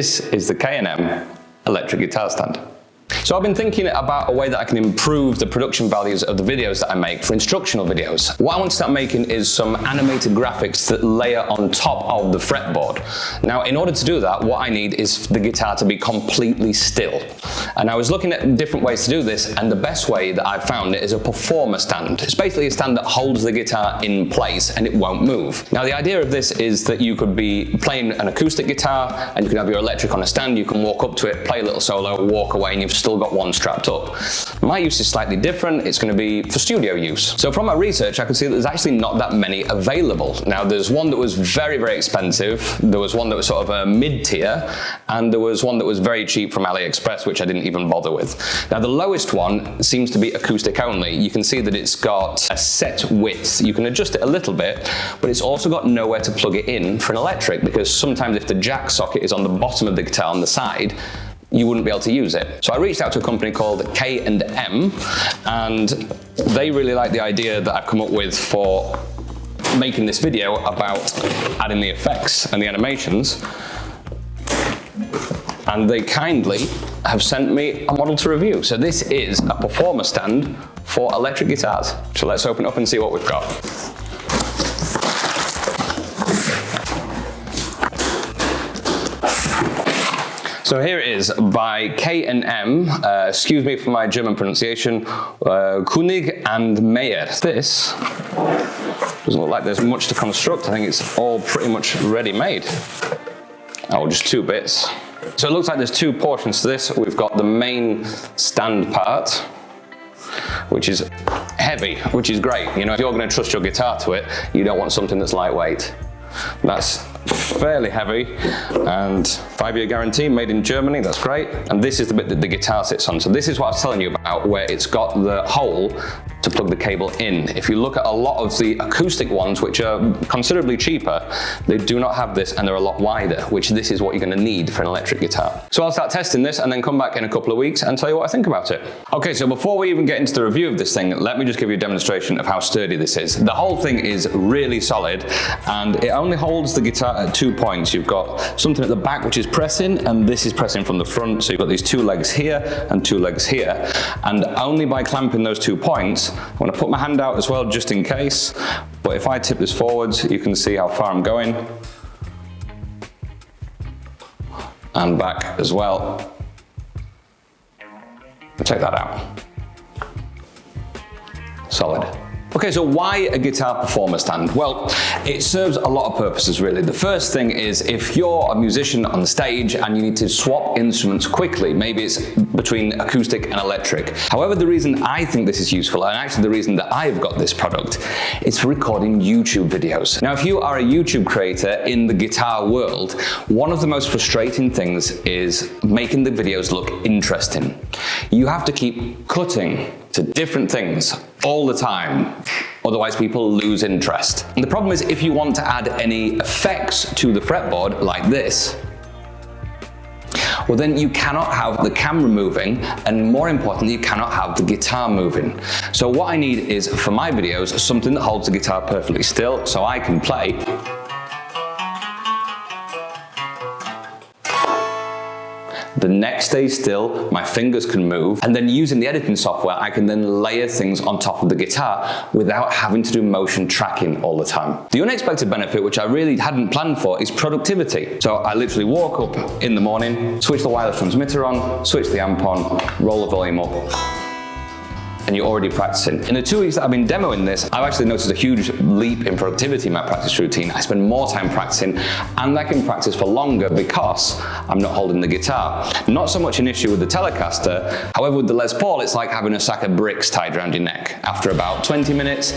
This is the K&M electric guitar stand. So I've been thinking about a way that I can improve the production values of the videos that I make for instructional videos. What I want to start making is some animated graphics that layer on top of the fretboard. Now, in order to do that, what I need is the guitar to be completely still. And I was looking at different ways to do this, and the best way that I've found is a performer stand. It's basically a stand that holds the guitar in place and it won't move. Now, the idea of this is that you could be playing an acoustic guitar and you can have your electric on a stand, you can walk up to it, play a little solo, walk away, and you've still got one strapped up. My use is slightly different. It's going to be for studio use. So from my research, I could see that there's actually not that many available. Now, there's one that was very, very expensive. There was one that was sort of a mid-tier, and there was one that was very cheap from AliExpress, which I didn't even bother with. Now, the lowest one seems to be acoustic only. You can see that it's got a set width. You can adjust it a little bit, but it's also got nowhere to plug it in for an electric, because sometimes if the jack socket is on the bottom of the guitar on the side, you wouldn't be able to use it. So I reached out to a company called K&M, and they really like the idea that I've come up with for making this video about adding the effects and the animations. And they kindly have sent me a model to review. So this is a performer stand for electric guitars. So let's open it up and see what we've got. So here it is by K&M, excuse me for my German pronunciation, König and Meyer. This doesn't look like there's much to construct. I think it's all pretty much ready made. Oh, just two bits. So it looks like there's two portions to this. We've got the main stand part, which is heavy, which is great. You know, if you're going to trust your guitar to it, you don't want something that's lightweight. That's fairly heavy, and 5-year guarantee, made in Germany, that's great. And this is the bit that the guitar sits on. So this is what I was telling you about, where it's got the hole to plug the cable in. If you look at a lot of the acoustic ones, which are considerably cheaper, they do not have this, and they're a lot wider, which this is what you're going to need for an electric guitar. So I'll start testing this and then come back in a couple of weeks and tell you what I think about it. Okay, so before we even get into the review of this thing, let me just give you a demonstration of how sturdy this is. The whole thing is really solid, and it only holds the guitar at 2 points. You've got something at the back which is pressing, and this is pressing from the front, so you've got these 2 legs here and 2 legs here, and only by clamping those 2 points, I'm going to put my hand out as well just in case, but if I tip this forwards, you can see how far I'm going, and back as well. Check that out. Solid. Okay, so why a guitar performer stand? Well, it serves a lot of purposes really. The first thing is if you're a musician on stage and you need to swap instruments quickly, maybe it's between acoustic and electric. However, the reason I think this is useful, and actually the reason that I've got this product, is for recording YouTube videos. Now, if you are a YouTube creator in the guitar world, one of the most frustrating things is making the videos look interesting. You have to keep cutting to different things all the time, otherwise people lose interest. And the problem is if you want to add any effects to the fretboard like this, well then you cannot have the camera moving, and more importantly, you cannot have the guitar moving. So what I need is, for my videos, something that holds the guitar perfectly still so I can play the neck stays still, my fingers can move, and then using the editing software, I can then layer things on top of the guitar without having to do motion tracking all the time. The unexpected benefit, which I really hadn't planned for, is productivity. So I literally walk up in the morning, switch the wireless transmitter on, switch the amp on, roll the volume up, and you're already practicing. In the 2 weeks that I've been demoing this, I've actually noticed a huge leap in productivity in my practice routine. I spend more time practicing, and I can practice for longer because I'm not holding the guitar. Not so much an issue with the Telecaster. However, with the Les Paul, it's like having a sack of bricks tied around your neck. After about 20 minutes,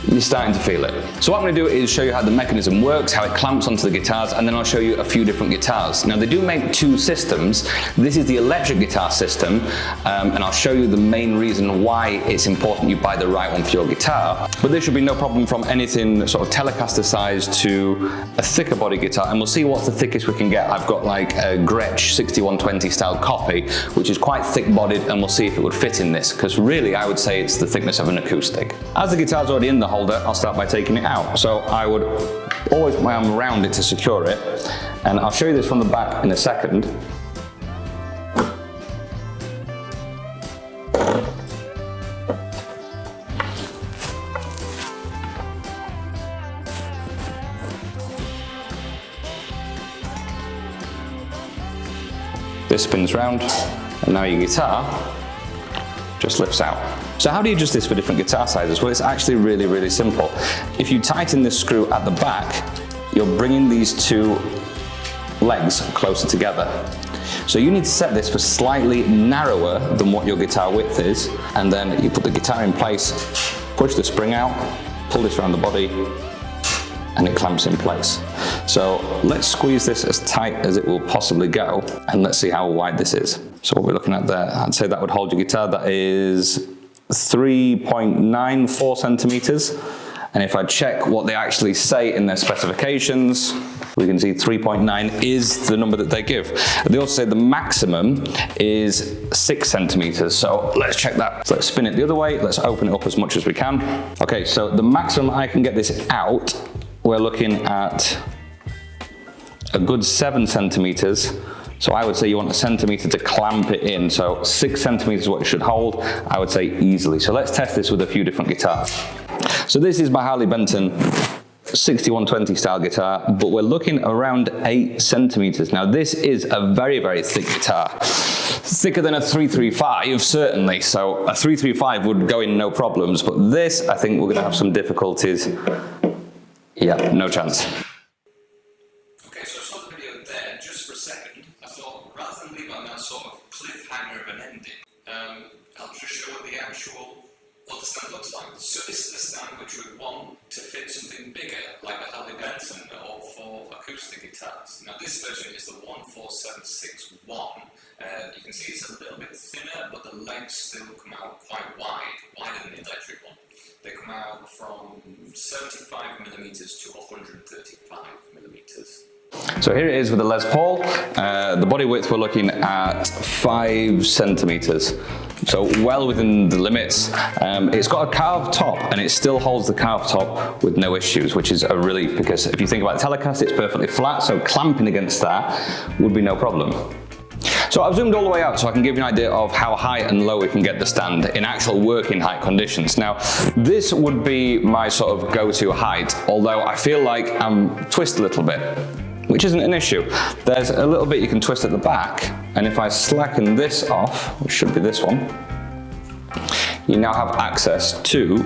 you're starting to feel it. So what I'm going to do is show you how the mechanism works, how it clamps onto the guitars, and then I'll show you a few different guitars. Now, they do make 2 systems. This is the electric guitar system, and I'll show you the main reason why it's important you buy the right one for your guitar. But this should be no problem from anything sort of Telecaster size to a thicker body guitar, and we'll see what's the thickest we can get. I've got like a Gretsch 6120 style copy, which is quite thick bodied, and we'll see if it would fit in this, because really I would say it's the thickness of an acoustic. As the guitar's already in the holder, I'll start by taking it out. So I would always put my arm around it to secure it, and I'll show you this from the back in a second. This spins round, and now your guitar just lifts out. So how do you adjust this for different guitar sizes? Well, it's actually really, really simple. If you tighten this screw at the back, you're bringing these two legs closer together. So you need to set this for slightly narrower than what your guitar width is, and then you put the guitar in place, push the spring out, pull this around the body, and it clamps in place. So let's squeeze this as tight as it will possibly go, and let's see how wide this is. So what we're looking at there, I'd say that would hold your guitar. That is 3.94 centimeters. And if I check what they actually say in their specifications, we can see 3.9 is the number that they give. They also say the maximum is 6 centimeters. So let's check that. So let's spin it the other way. Let's open it up as much as we can. Okay, so the maximum I can get this out, we're looking at a good 7 centimeters. So I would say you want a centimeter to clamp it in. So 6 centimeters is what it should hold, I would say easily. So let's test this with a few different guitars. So this is my Harley Benton 6120 style guitar, but we're looking around 8 centimeters. Now this is a very, very thick guitar. Thicker than a 335, certainly. So a 335 would go in no problems, but this, I think we're gonna have some difficulties. Yeah, no chance. Okay, so I stopped the video there just for a second. I thought, rather than leave it on that sort of cliffhanger of an ending, I'll just show what the actual stand looks like. So this is the stand which we want to fit something bigger, like the Harley Benton or for acoustic guitars. Now this version is the 14761. You can see it's a little bit thinner, but the legs still come out quite wide, wider than the electric one. They come out from 75 millimeters to 135 millimeters. So here it is with the Les Paul. The body width we're looking at 5 centimeters. So well within the limits. It's got a carved top, and it still holds the carved top with no issues, which is a relief, because if you think about the Telecaster, it's perfectly flat, so clamping against that would be no problem. So I've zoomed all the way out so I can give you an idea of how high and low we can get the stand in actual working height conditions. Now, this would be my sort of go-to height, although I feel like I'm twisted a little bit, which isn't an issue. There's a little bit you can twist at the back, and if I slacken this off, which should be this one, you now have access to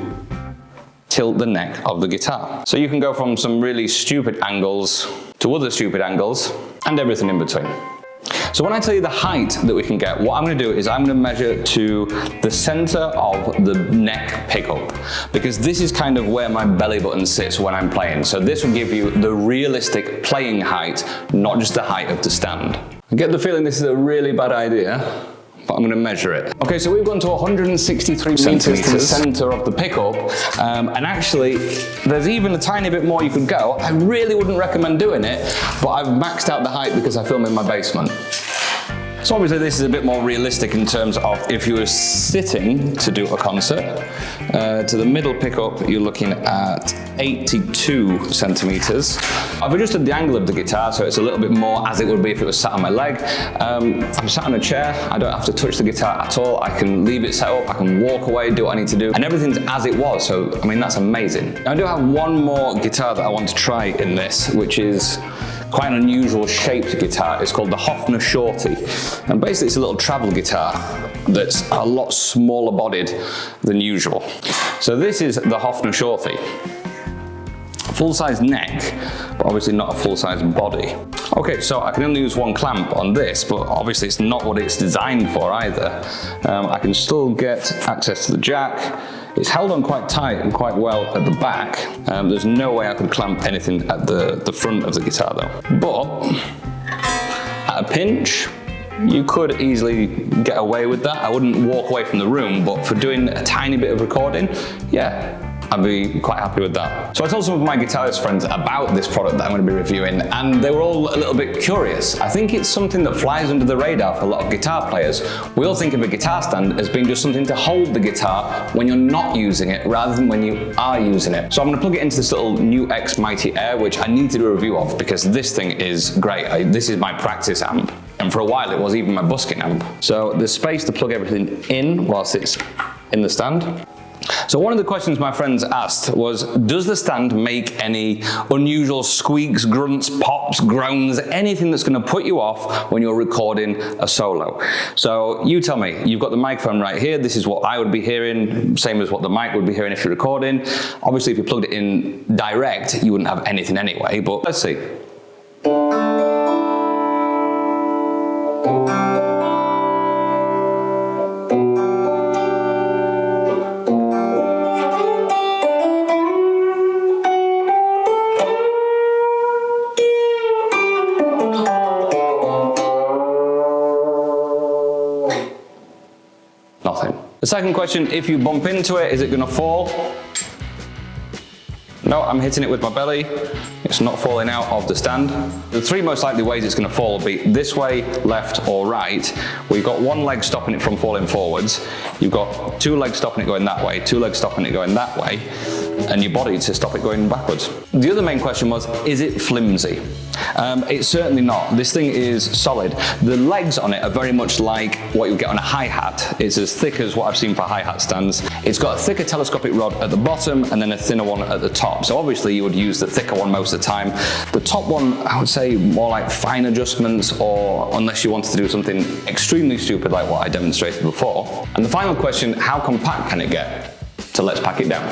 tilt the neck of the guitar. So you can go from some really stupid angles to other stupid angles, and everything in between. So when I tell you the height that we can get, what I'm going to do is I'm going to measure to the center of the neck pickup, because this is kind of where my belly button sits when I'm playing. So this will give you the realistic playing height, not just the height of the stand. I get the feeling this is a really bad idea, but I'm going to measure it. Okay, so we've gone to 163 centimeters to the center of the pickup, and actually there's even a tiny bit more you could go. I really wouldn't recommend doing it, but I've maxed out the height because I film in my basement. So obviously this is a bit more realistic in terms of if you were sitting to do a concert. To the middle pickup, you're looking at 82 centimeters. I've adjusted the angle of the guitar so it's a little bit more as it would be if it was sat on my leg. I'm sat on a chair, I don't have to touch the guitar at all. I can leave it set up, I can walk away, do what I need to do, and everything's as it was, so I mean that's amazing. Now I do have one more guitar that I want to try in this, which is quite an unusual shaped guitar. It's called the Hofner Shorty, and basically it's a little travel guitar that's a lot smaller bodied than usual. So this is the Hofner Shorty. Full-size neck, but obviously not a full-size body. Okay, so I can only use one clamp on this, but obviously it's not what it's designed for either. I can still get access to the jack. It's held on quite tight and quite well at the back. There's no way I could clamp anything at the front of the guitar though. But at a pinch, you could easily get away with that. I wouldn't walk away from the room, but for doing a tiny bit of recording, yeah, I'd be quite happy with that. So I told some of my guitarist friends about this product that I'm going to be reviewing, and they were all a little bit curious. I think it's something that flies under the radar for a lot of guitar players. We all think of a guitar stand as being just something to hold the guitar when you're not using it, rather than when you are using it. So I'm going to plug it into this little New X Mighty Air, which I need to do a review of because this thing is great. This is my practice amp, and for a while it was even my busking amp. So there's space to plug everything in whilst it's in the stand. So one of the questions my friends asked was, does the stand make any unusual squeaks, grunts, pops, groans, anything that's going to put you off when you're recording a solo? So you tell me, you've got the microphone right here, this is what I would be hearing, same as what the mic would be hearing if you're recording. Obviously if you plugged it in direct, you wouldn't have anything anyway, but let's see. Nothing. The second question, if you bump into it, is it going to fall? No, I'm hitting it with my belly. It's not falling out of the stand. The three most likely ways it's going to fall will be this way, left or right. We've got one leg stopping it from falling forwards. You've got two legs stopping it going that way, two legs stopping it going that way, and your body to stop it going backwards. The other main question was, is it flimsy? It's certainly not. This thing is solid. The legs on it are very much like what you get on a hi-hat. It's as thick as what I've seen for hi-hat stands. It's got a thicker telescopic rod at the bottom and then a thinner one at the top. So obviously you would use the thicker one most of the time. The top one, I would say more like fine adjustments, or unless you wanted to do something extremely stupid like what I demonstrated before. And the final question, how compact can it get? So let's pack it down.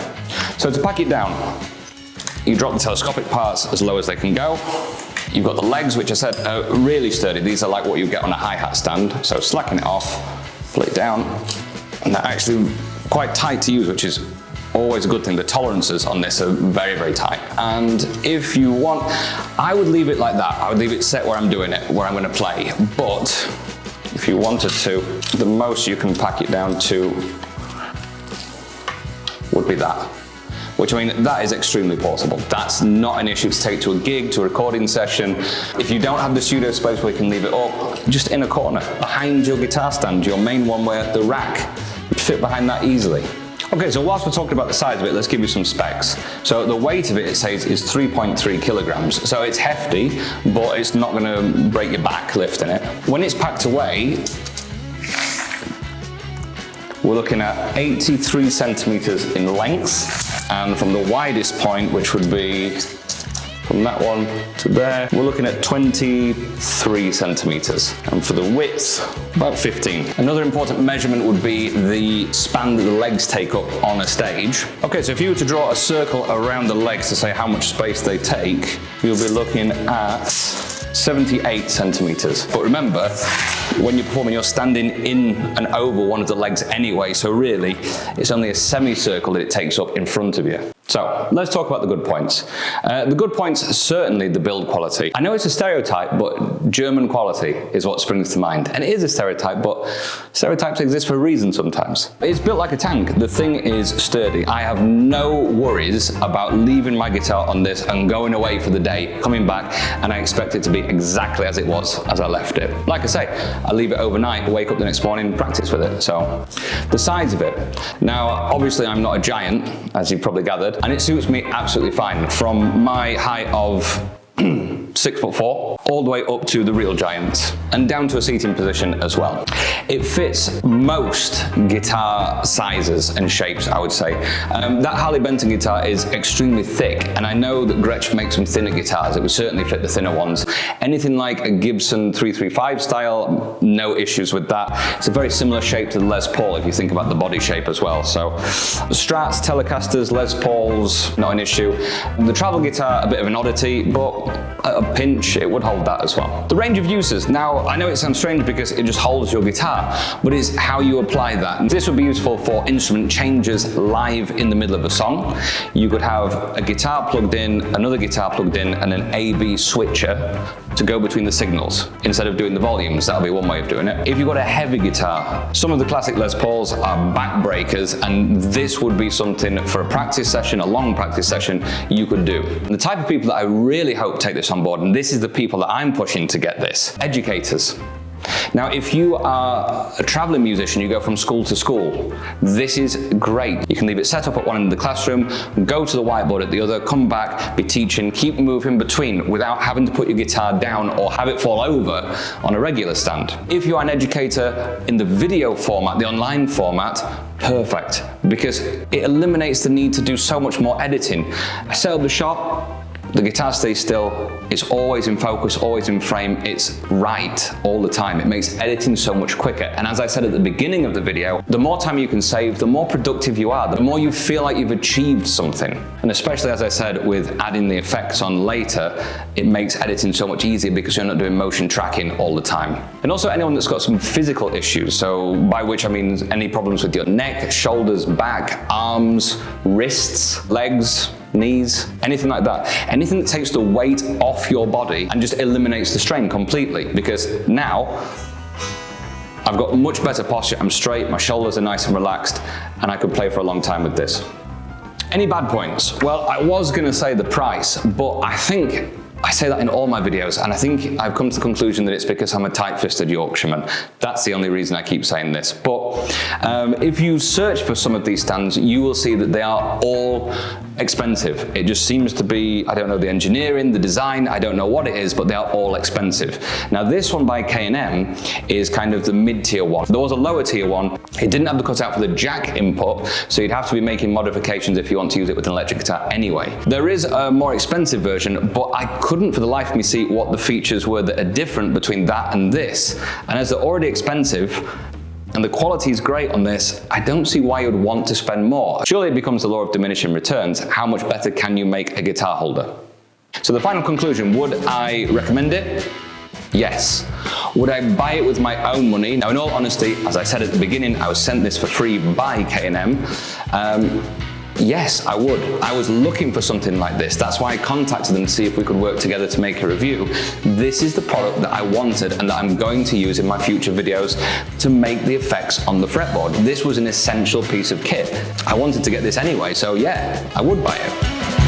So to pack it down, you drop the telescopic parts as low as they can go. You've got the legs, which I said are really sturdy. These are like what you get on a hi-hat stand. So slacken it off, pull it down, and they're actually quite tight to use, which is always a good thing. The tolerances on this are very, very tight. And if you want, I would leave it like that. I would leave it set where I'm doing it, where I'm going to play. But if you wanted to, the most you can pack it down to would be that. Which, I mean, that is extremely portable. That's not an issue to take to a gig, to a recording session. If you don't have the studio space where you can leave it up, just in a corner, behind your guitar stand, your main one where the rack would fit behind that easily. Okay, so whilst we're talking about the size of it, let's give you some specs. So the weight of it, it says, is 3.3 kilograms. So it's hefty, but it's not gonna break your back lifting it. When it's packed away, we're looking at 83 centimeters in length. And from the widest point, which would be from that one to there, we're looking at 23 centimeters. And for the width, about 15. Another important measurement would be the span that the legs take up on a stage. Okay, so if you were to draw a circle around the legs to say how much space they take, you'll be looking at 78 centimeters. But remember, when you're performing, you're standing in and over one of the legs anyway, so really, it's only a semicircle that it takes up in front of you. So, let's talk about the good points. The good points, certainly the build quality. I know it's a stereotype, but German quality is what springs to mind. And it is a stereotype, but stereotypes exist for a reason sometimes. It's built like a tank. The thing is sturdy. I have no worries about leaving my guitar on this and going away for the day, coming back, and I expect it to be exactly as it was as I left it. Like I say, I leave it overnight, wake up the next morning, practice with it. So, the size of it. Now, obviously I'm not a giant, as you've probably gathered, and it suits me absolutely fine. From my height of 6'4", all the way up to the real giants, and down to a seating position as well. It fits most guitar sizes and shapes, I would say. That Harley Benton guitar is extremely thick, and I know that Gretsch makes some thinner guitars. It would certainly fit the thinner ones. Anything like a Gibson 335 style, no issues with that. It's a very similar shape to the Les Paul if you think about the body shape as well. So Strats, Telecasters, Les Pauls, not an issue. The travel guitar, a bit of an oddity, but at a a pinch, it would hold that as well. The range of uses. Now, I know it sounds strange because it just holds your guitar, but it's how you apply that. And this would be useful for instrument changes live in the middle of a song. You could have a guitar plugged in, another guitar plugged in, and an A/B switcher to go between the signals instead of doing the volumes. That'll be one way of doing it. If you've got a heavy guitar, some of the classic Les Pauls are backbreakers, and this would be something for a practice session, a long practice session, you could do. And the type of people that I really hope take this on board, and this is the people that I'm pushing to get this, educators. Now, if you are a traveling musician, you go from school to school, this is great. You can leave it set up at one end of the classroom, go to the whiteboard at the other, come back, be teaching, keep moving between without having to put your guitar down or have it fall over on a regular stand. If you are an educator in the video format, the online format, perfect, because it eliminates the need to do so much more editing. I set up the shot, the guitar stays still, it's always in focus, always in frame, it's right all the time. It makes editing so much quicker. And as I said at the beginning of the video, the more time you can save, the more productive you are, the more you feel like you've achieved something. And especially, as I said, with adding the effects on later, it makes editing so much easier because you're not doing motion tracking all the time. And also anyone that's got some physical issues, so by which I mean any problems with your neck, shoulders, back, arms, wrists, legs, knees, anything like that. Anything that takes the weight off your body and just eliminates the strain completely, because now I've got much better posture, I'm straight, my shoulders are nice and relaxed, and I could play for a long time with this. Any bad points? Well, I was gonna say the price, but I think I say that in all my videos, and I think I've come to the conclusion that it's because I'm a tight-fisted Yorkshireman. That's the only reason I keep saying this. But if you search for some of these stands, you will see that they are all expensive. It just seems to be, I don't know the engineering, the design, I don't know what it is, but they are all expensive. Now this one by K&M is kind of the mid-tier one. There was a lower tier one. It didn't have the cutout for the jack input, so you'd have to be making modifications if you want to use it with an electric guitar anyway. There is a more expensive version, but I couldn't for the life of me see what the features were that are different between that and this. And as they're already expensive, and the quality is great on this, I don't see why you'd want to spend more. Surely it becomes the law of diminishing returns. How much better can you make a guitar holder? So the final conclusion, would I recommend it? Yes. Would I buy it with my own money? Now, in all honesty, as I said at the beginning, I was sent this for free by K&M. Yes, I would. I was looking for something like this. That's why I contacted them to see if we could work together to make a review. This is the product that I wanted and that I'm going to use in my future videos to make the effects on the fretboard. This was an essential piece of kit. I wanted to get this anyway, so yeah, I would buy it.